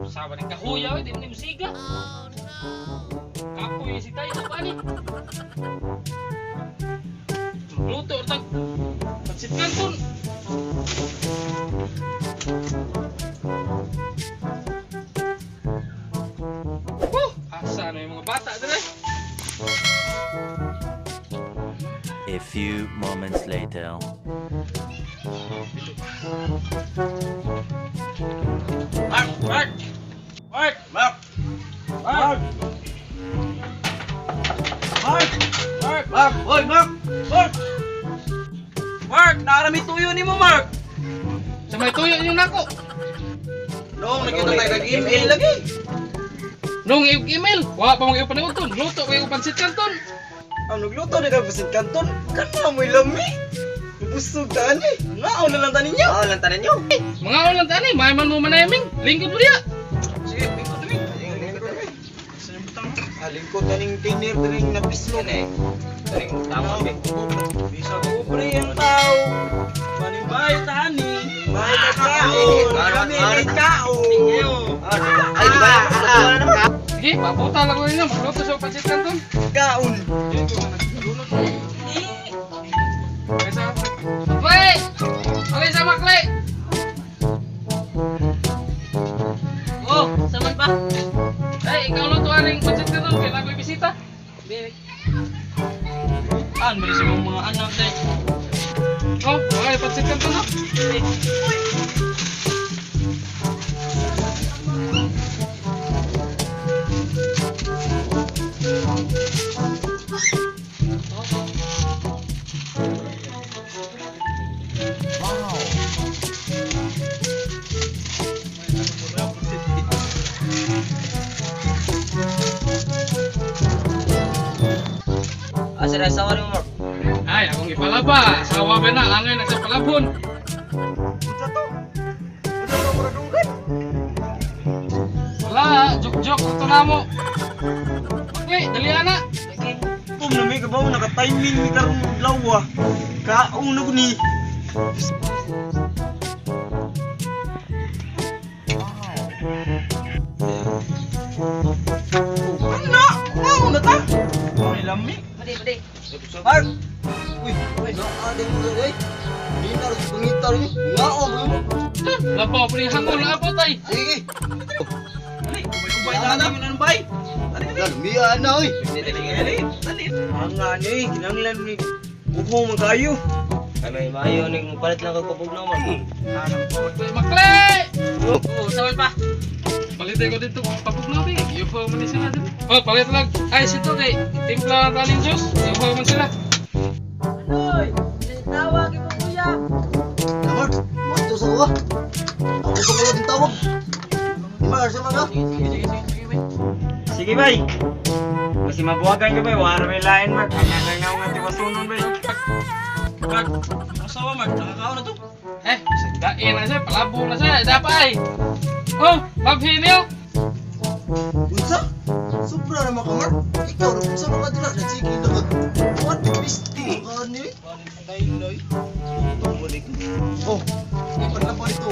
Sabar ng kahuyaw, di mo ni musiga. Kapoy si tayo sa pani. Luto or tag pansit kanton. Asa na yung mga bata dire? A few moments later. Mark! Mark! Mark! Mark! Mark! Mark! Mark! Mark! Hoy, Mark! Mark! Mark! Nakarami tuyo ni mo, Mark! Sa may tuyo yung nako! Nung nakita tayo nag-email lagi. Nung email, wala pa mga ipanahon ton. Luto kayo pansit kanton. Ang nagluto na kapasin kanton, kana mo'y lami. Busog taan eh. Ngaon na lang tanin niyo. Oo, lang tanin niyo. Mga ulang tani, mayaman mo manayaming. Lingkod mo diya. Sige, lingkod kami. Lingkod taning tiner, taning napislog. Taning tama ba? Bisa ko pre ang tao. Manibay tani. May tao. Kami ay tao. Ay, di ba? Sige, paputa lang ko ninyo. Luto sa pansit kanton. Kaon. Kaysa, Makle! Alisa, Makle! Oh, saman pa? Eh, ikaw lang tuwan yung pansit kanton. Kailangan ko bisita. An, bali sa mga anak dahil. Oh, okay, pansit kanton na. Asa na sa mo, Mark? Ay, akong ipalaba. Sawa ba na, angay na sa palabon. Unsa to? Unsa to para dunggan? Wala, joke-joke. Ito na mo. Makle, dali ana. Kung na may kabaw naka-timing ni karong lawa. Kaon na ko ni. Ano? Ano na ta? May lami. Pwede. Mark! Uy, naadin mo na eh. Hindi na pangitar niyo. Ngaon mo. Labaw, pre, hangol na ako, tay. Sige. Dali, Ubay na namin ang bay. Miya na oy. Ang ani, kinanglan ni uho man kayo. Ay may mayo ning palit lang kag papug na mo. Makle! Oh, sawan pa. Palitin ko dito, papug na, be. UFO man din sila dito. Oh, palit lang. Ay, sito, kay timpla ng kaling juice. UFO man sila. Anoy, tawag mo kuya. Namar, mato sa uwa. Ako sa kulo din tawag. Mar sa mga. Sige bay. Kasi mabuwagan ka bay, wala may lain Mark. Ang nga tiwasunon bay. Mark, masawa, Mark. Nakakaon na to. Eh, dain na siya. Palabo na siya. Dapay. Oh, paghinil. Unsa? Sobra na makamar. Ikaw na unsa ka dira nagsige na kag. What pisti ka ni? Tay noy. Balik. Oh, ipan na pa ito.